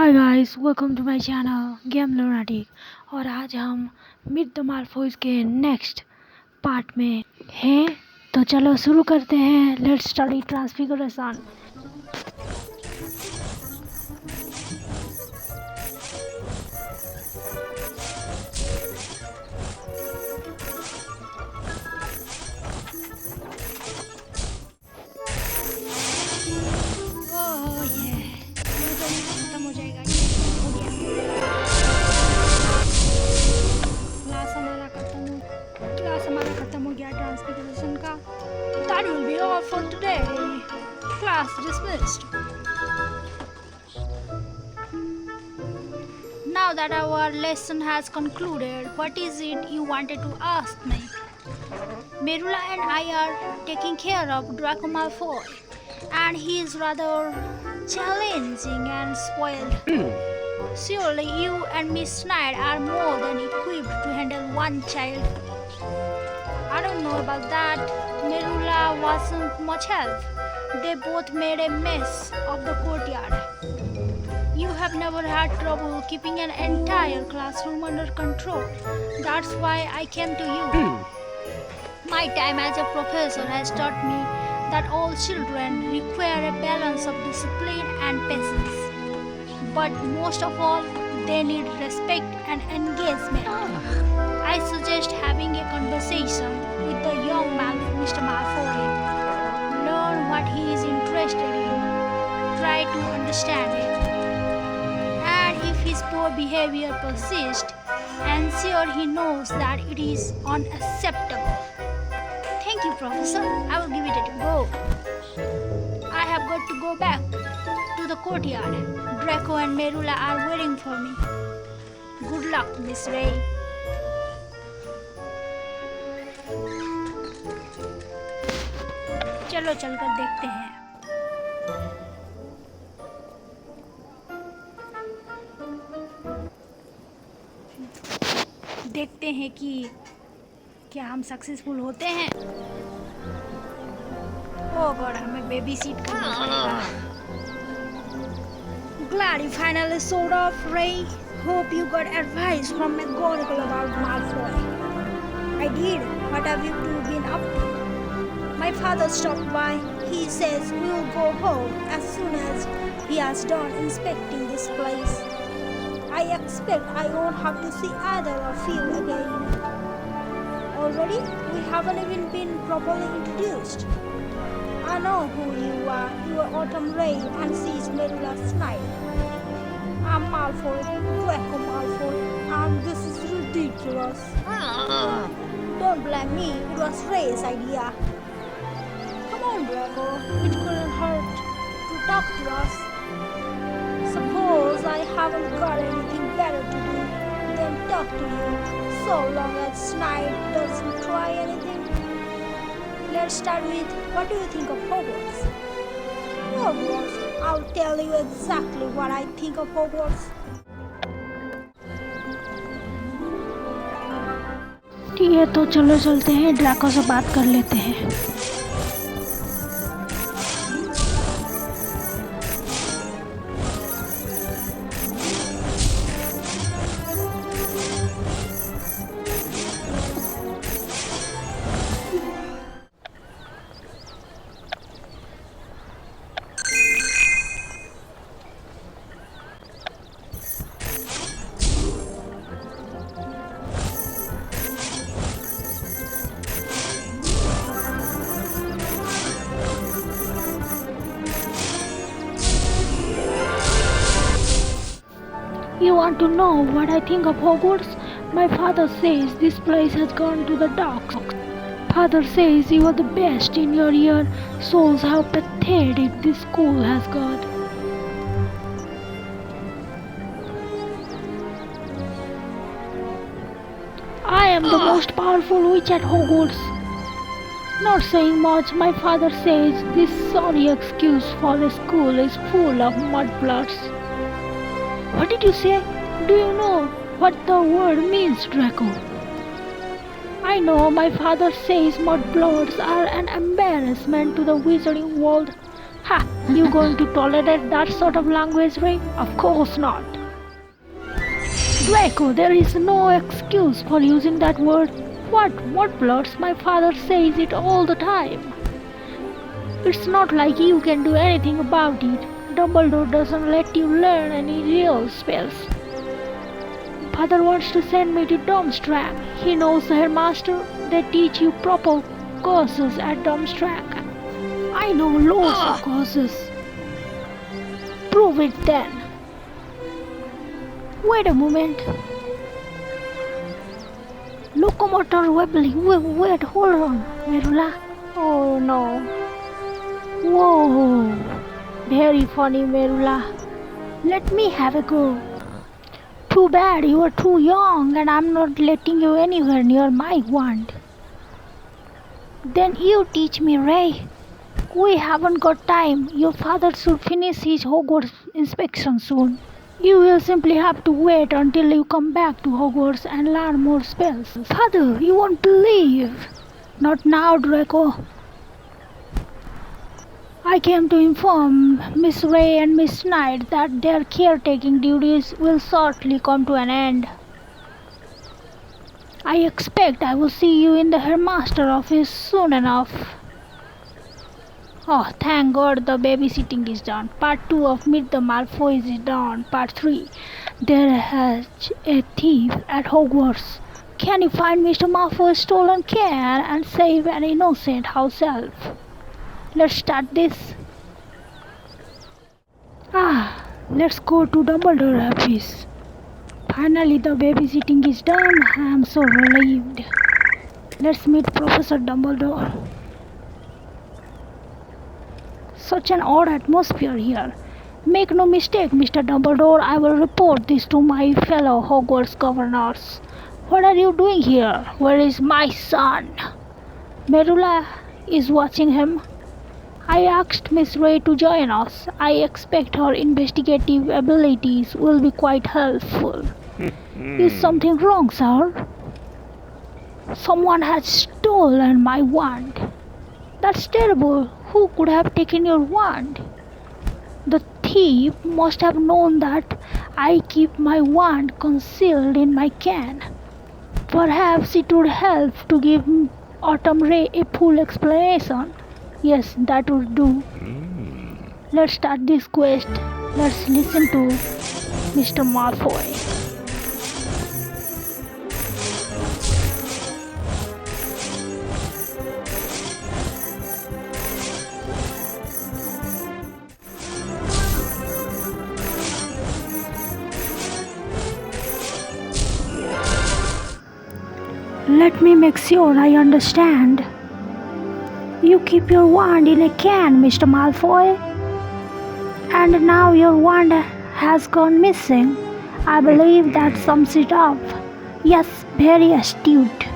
Hi guys, welcome to my channel game lunatic. और आज हम मीट द मालफॉयज के नेक्स्ट पार्ट में हैं। तो चलो शुरू करते हैं। Let's study transfiguration. खत्म हो जाएगा। क्लास हमारा खत्म हो गया ट्रांसफिगरेशन का। That will be all for today. Class dismissed. Now that our lesson has concluded, what is it you wanted to ask me? Merula and I are taking care of Draco Malfoy, and he is rather challenging and spoiled. Surely you and Miss Snyder are more than equipped to handle one child. I don't know about that. Merula wasn't much help. They both made a mess of the courtyard. You have never had trouble keeping an entire classroom under control. That's why I came to you. My time as a professor has taught me that all children require a balance of discipline and patience. But most of all, they need respect and engagement. I suggest having a conversation with the young Mr. Malfoy. Learn what he is interested in. Try to understand it. And if his poor behavior persists, ensure he knows that it is unacceptable. Thank you, Professor. I will give it a go. I have got to go back to the courtyard. Draco and Merula are waiting for me. Good luck, Miss Ray. चलो चलकर देखते हैं। देखते हैं कि क्या हम successful होते हैं। ओह गॉड, हमें बेबी सीट करना पड़ेगा। Glad you finally showed off, Ray. Hope you got advice from Mcgonnagal about Malfoy. I did. What have you two been up to? My father stopped by. He says we will go home as soon as he has done inspecting this place. I expect I won't have to see either of you again. Already? We haven't even been properly introduced. I know who you are. You are Autumn Ray and she is Merula Snyder. I'm Malfoy, Draco Malfoy, and this is ridiculous. Don't blame me. It was Ray's idea. Come on, Draco. It couldn't hurt to talk to us. Suppose I haven't got anything better to do than talk to you, so long as Snyder doesn't try anything. Let's start with, what do you think of Hogwarts? Hogwarts? I'll tell you exactly what I think of Hogwarts. ठीक है, तो चलो चलते हैं, Draco से बात कर लेते हैं। You want to know what I think of Hogwarts? My father says this place has gone to the dogs. Father says you are the best in your year. Shows how pathetic this school has got. I am the most powerful witch at Hogwarts. Not saying much, my father says this sorry excuse for a school is full of mudbloods. What did you say? Do you know what the word means, Draco? I know my father says mudbloods are an embarrassment to the wizarding world. Ha! You going to tolerate that sort of language, Ray? Of course not. Draco, there is no excuse for using that word. What bloods? My father says it all the time. It's not like you can do anything about it. Dumbledore doesn't let you learn any real spells. Father wants to send me to Domstrak. He knows the headmaster. They teach you proper courses at Domstrak. I know loads of courses. Prove it then. Wait a moment. Locomotor wobbling. Wait, hold on. Merula. Oh no. Whoa. Very funny, Merula. Let me have a go. Too bad you are too young and I'm not letting you anywhere near my wand. Then you teach me, Ray. We haven't got time. Your father should finish his Hogwarts inspection soon. You will simply have to wait until you come back to Hogwarts and learn more spells. Father, you won't believe. Not now, Draco. I came to inform Miss Ray and Miss Knight that their caretaking duties will shortly come to an end. I expect I will see you in the headmaster office soon enough. Oh, thank God the babysitting is done. Part 2 of Meet the Malfoys is done. Part 3. There has a thief at Hogwarts. Can you find Mr. Malfoy's stolen can and save an innocent house elf? Let's start this. Let's go to Dumbledore office. Finally the babysitting is done. I am so relieved. Let's meet Professor Dumbledore. Such an odd atmosphere here. Make no mistake, Mr. Dumbledore, I will report this to my fellow Hogwarts governors. What are you doing here? Where is my son? Merula is watching him. I asked Miss Ray to join us. I expect her investigative abilities will be quite helpful. Is something wrong, sir? Someone has stolen my wand. That's terrible. Who could have taken your wand? The thief must have known that I keep my wand concealed in my can. Perhaps it would help to give Autumn Ray a full explanation. Yes, that would do. Let's start this quest. Let's listen to Mr. Malfoy. Let me make sure I understand. You keep your wand in a can, Mr. Malfoy. And now your wand has gone missing. I believe that sums it up. Yes, very astute.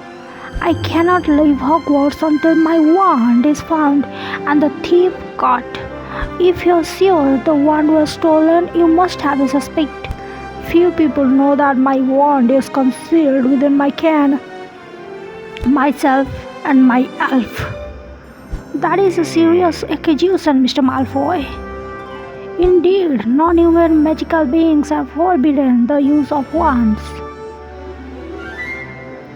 I cannot leave Hogwarts until my wand is found and the thief caught. If you're sure the wand was stolen, you must have a suspect. Few people know that my wand is concealed within my can. Myself and my elf. That is a serious accusation, Mr. Malfoy. Indeed, non-human magical beings are forbidden the use of wands.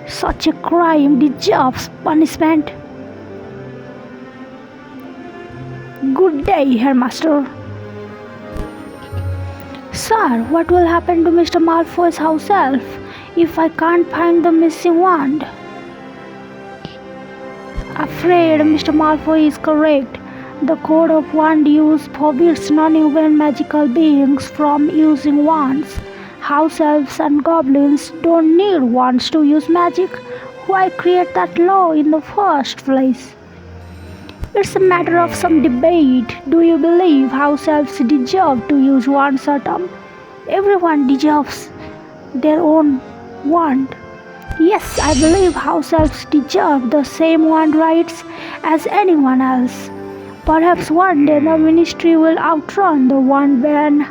Such a crime deserves punishment. Good day, Headmaster. Sir, what will happen to Mr. Malfoy's house elf if I can't find the missing wand? Afraid Mr. Malfoy is correct. The code of wand use forbids non-human magical beings from using wands. House elves and goblins don't need wands to use magic. Why create that law in the first place? It's a matter of some debate. Do you believe house elves deserve to use wands, Autumn? Everyone deserves their own wand. Yes, I believe house elves deserve the same wand rights as anyone else. Perhaps one day the ministry will outrun the wand ban.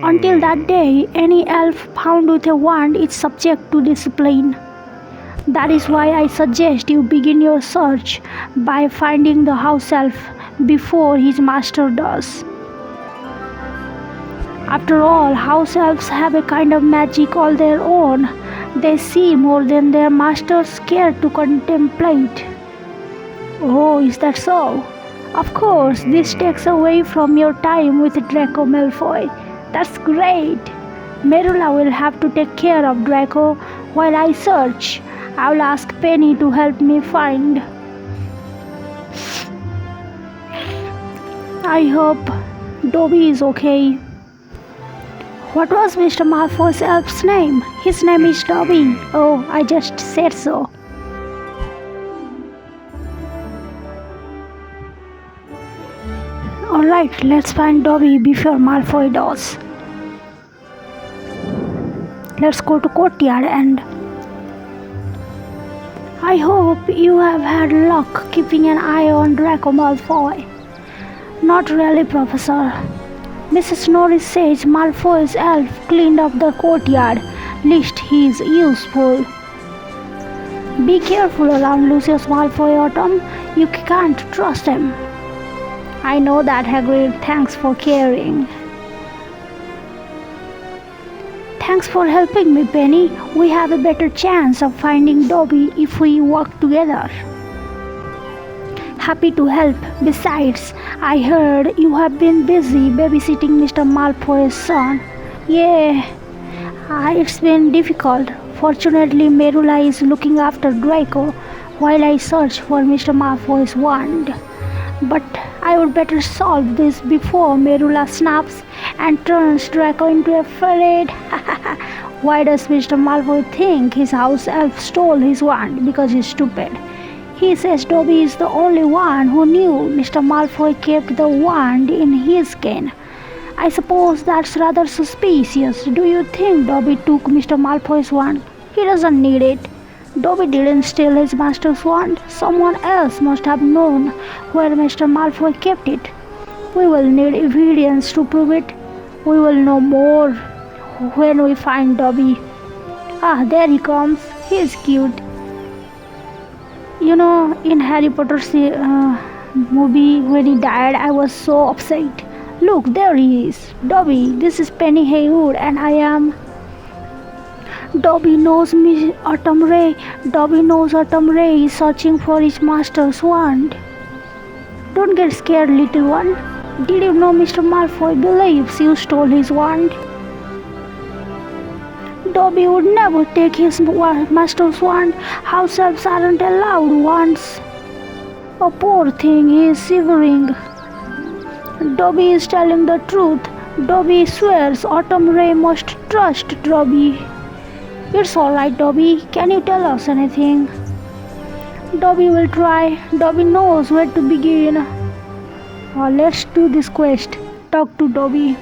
Until that day, any elf found with a wand is subject to discipline. That is why I suggest you begin your search by finding the house elf before his master does. After all, house elves have a kind of magic all their own. They see more than their masters care to contemplate. Oh, is that so? Of course, this takes away from your time with Draco Malfoy. That's great. Merula will have to take care of Draco while I search. I'll ask Penny to help me find. I hope Dobby is okay. What was Mr. Malfoy's elf's name? His name is Dobby. Oh, I just said so. Alright, let's find Dobby before Malfoy does. Let's go to courtyard and I hope you have had luck keeping an eye on Draco Malfoy. Not really, Professor. Mrs. Norris says Malfoy's elf cleaned up the courtyard. Least he is useful. Be careful around Lucius Malfoy, Autumn. You can't trust him. I know that, Hagrid. Thanks for caring. Thanks for helping me, Penny. We have a better chance of finding Dobby if we work together. Happy to help. Besides, I heard you have been busy babysitting Mr. Malfoy's son. Yeah, it's been difficult. Fortunately, Merula is looking after Draco while I search for Mr. Malfoy's wand. But I would better solve this before Merula snaps and turns Draco into a ferret. Why does Mr. Malfoy think his house elf stole his wand? Because he's stupid. He says Dobby is the only one who knew Mr. Malfoy kept the wand in his cane. I suppose that's rather suspicious. Do you think Dobby took Mr. Malfoy's wand? He doesn't need it. Dobby didn't steal his master's wand. Someone else must have known where Mr. Malfoy kept it. We will need evidence to prove it. We will know more when we find Dobby. Ah, there he comes. He is cute. You know, in Harry Potter's movie, when he died, I was so upset. Look, there he is. Dobby, this is Penny Haywood and I am... Dobby knows me, Autumn Ray. Dobby knows Autumn Ray is searching for his master's wand. Don't get scared, little one. Did you know Mr. Malfoy believes you stole his wand? Dobby would never take his master's wand. House elves aren't allowed wands. Oh, poor thing, he is shivering. Dobby is telling the truth. Dobby swears Autumn Ray must trust Dobby. It's alright, Dobby. Can you tell us anything? Dobby will try. Dobby knows where to begin. Let's do this quest. Talk to Dobby.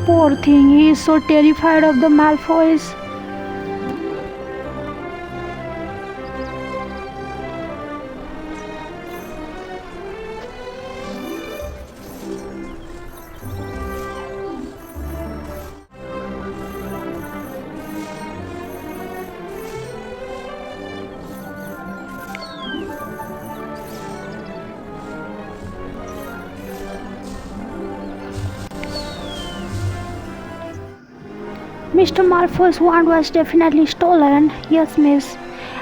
Poor thing, he is so terrified of the Malfoys. Mr. Malfoy's wand was definitely stolen. Yes, miss.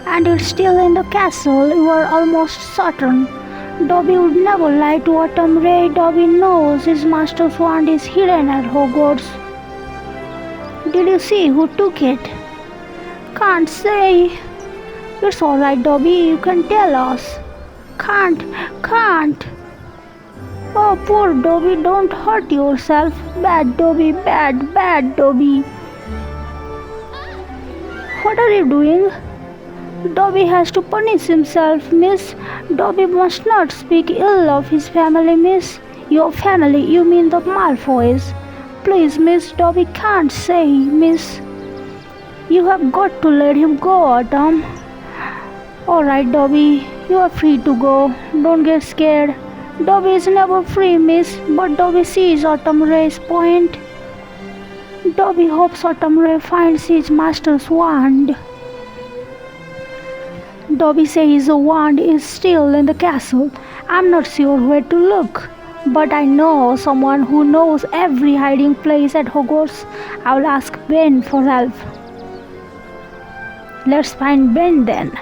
And it's still in the castle. You are almost certain. Dobby would never lie to Autumn Ray. Dobby knows his master's wand is hidden at Hogwarts. Did you see who took it? Can't say. It's alright, Dobby. You can tell us. Can't. Oh, poor Dobby. Don't hurt yourself. Bad Dobby. Bad Dobby. What are you doing? Dobby has to punish himself, miss. Dobby must not speak ill of his family, miss. Your family, you mean the Malfoys. Please, miss, Dobby can't say, miss. You have got to let him go, Autumn. Alright, Dobby, you are free to go. Don't get scared. Dobby is never free, miss, but Dobby sees Autumn Ray's point. Dobby hopes Autumn Ray finds his master's wand. Dobby says the wand is still in the castle. I'm not sure where to look, but I know someone who knows every hiding place at Hogwarts. I'll ask Ben for help. Let's find Ben then.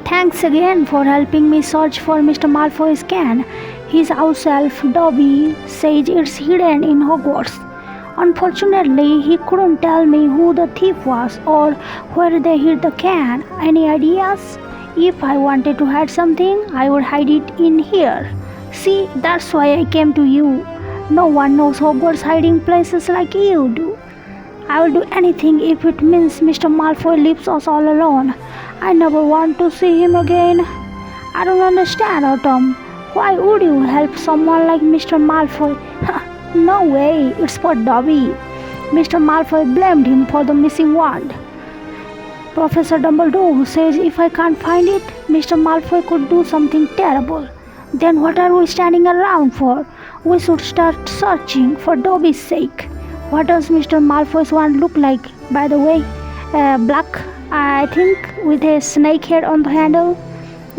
Thanks again for helping me search for Mr. Malfoy's can. His house elf, Dobby, says it's hidden in Hogwarts. Unfortunately, he couldn't tell me who the thief was or where they hid the can. Any ideas? If I wanted to hide something, I would hide it in here. See, that's why I came to you. No one knows Hogwarts hiding places like you do. I will do anything if it means Mr. Malfoy leaves us all alone. I never want to see him again. I don't understand, Autumn. Why would you help someone like Mr. Malfoy? No way, it's for Dobby. Mr. Malfoy blamed him for the missing wand. Professor Dumbledore says if I can't find it, Mr. Malfoy could do something terrible. Then what are we standing around for? We should start searching for Dobby's sake. What does Mr. Malfoy's wand look like, by the way? Black, I think, with a snake head on the handle.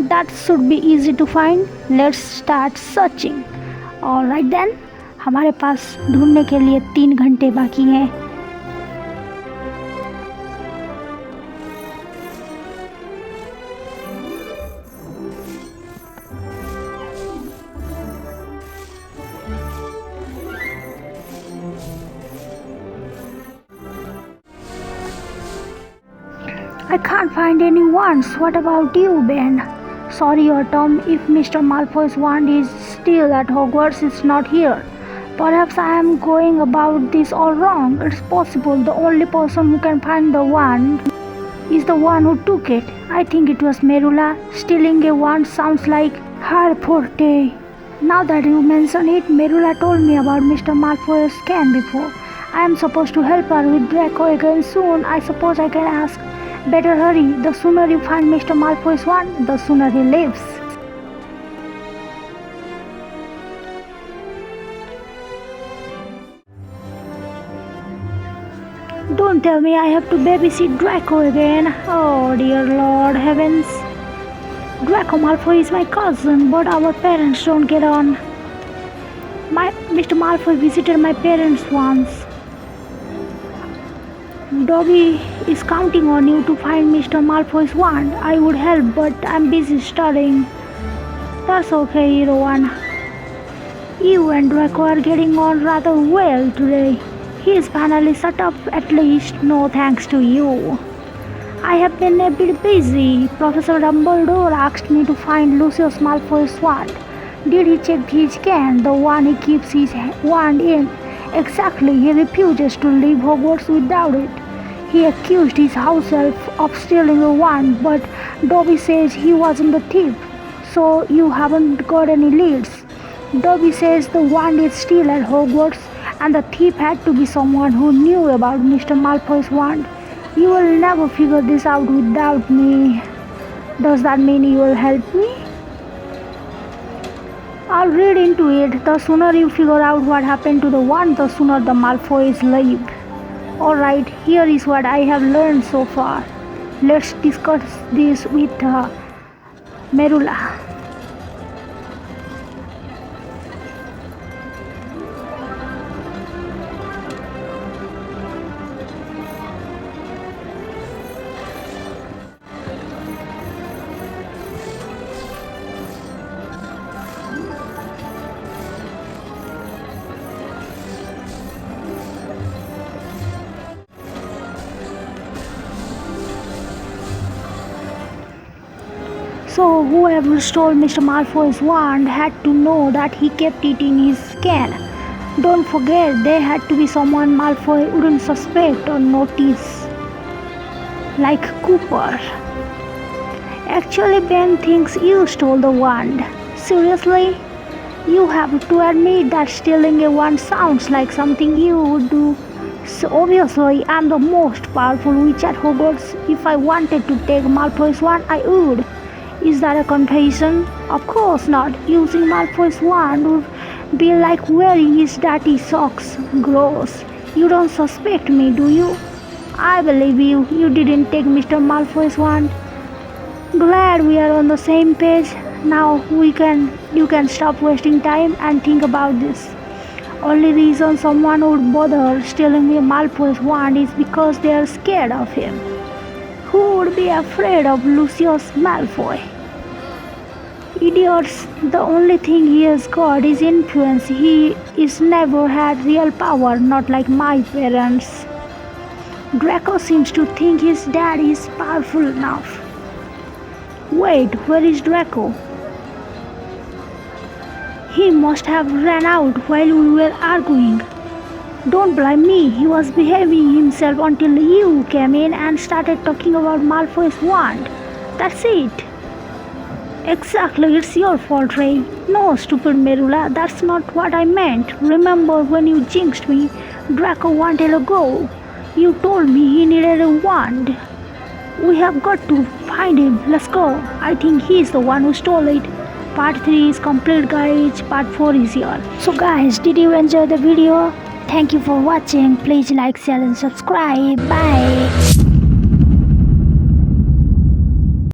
That should be easy to find. Let's start searching. Alright then, हमारे पास ढूंढने के लिए 3 घंटे बाकी हैं. I can't find any wands. What about you, Ben? Sorry, Autumn, if Mr. Malfoy's wand is still at Hogwarts, it's not here. Perhaps I am going about this all wrong. It's possible the only person who can find the wand is the one who took it. I think it was Merula. Stealing a wand sounds like her forte. Now that you mention it, Merula told me about Mr. Malfoy's can before. I am supposed to help her with Draco again soon. I suppose I can ask. Better hurry. The sooner you find Mr. Malfoy's wand, the sooner he leaves. Don't tell me I have to babysit Draco again. Oh dear Lord heavens. Draco Malfoy is my cousin, but our parents don't get on. Mr. Malfoy visited my parents once. Dobby is counting on you to find Mr. Malfoy's wand. I would help, but I'm busy studying. That's okay, Hero One. You and Draco are getting on rather well today. He is finally shut up, at least, no thanks to you. I have been a bit busy. Professor Dumbledore asked me to find Lucius Malfoy's wand. Did he check his can, the one he keeps his wand in? Exactly, he refuses to leave Hogwarts without it. He accused his house elf of stealing the wand, but Dobby says he wasn't the thief. So you haven't got any leads. Dobby says the wand is still at Hogwarts and the thief had to be someone who knew about Mr. Malfoy's wand. You will never figure this out without me. Does that mean you will help me? I'll read into it. The sooner you figure out what happened to the wand, the sooner the Malfoys leave. Alright, here is what I have learned so far. Let's discuss this with Merula. So whoever stole Mr. Malfoy's wand had to know that he kept it in his can. Don't forget, there had to be someone Malfoy wouldn't suspect or notice. Like Cooper. Actually, Ben thinks you stole the wand. Seriously? You have to admit that stealing a wand sounds like something you would do. So obviously, I'm the most powerful witch at Hogwarts. If I wanted to take Malfoy's wand, I would. Is that a confession? Of course not. Using Malfoy's wand would Be like wearing his dirty socks. Gross. You don't suspect me, do you? I believe you. You didn't take Mr. Malfoy's wand. Glad we are on the same page. Now you can stop wasting time and think about this. Only reason someone would bother stealing a Malfoy's wand is because they are scared of him. Who would be afraid of Lucius Malfoy? Idiots, the only thing he has got is influence. He is never had real power, not like my parents. Draco seems to think his dad is powerful enough. Wait, where is Draco? He must have ran out while we were arguing. Don't blame me, he was behaving himself until you came in and started talking about Malfoy's wand. That's it. Exactly, it's your fault, Ray. No, stupid Merula, that's not what I meant. Remember when you jinxed me, Draco 1 day ago? You told me he needed a wand. We have got to find him. Let's go. I think he's the one who stole it. Part 3 is complete, guys. Part 4 is here. So guys, did you enjoy the video? Thank you for watching. Please like, share and subscribe. Bye.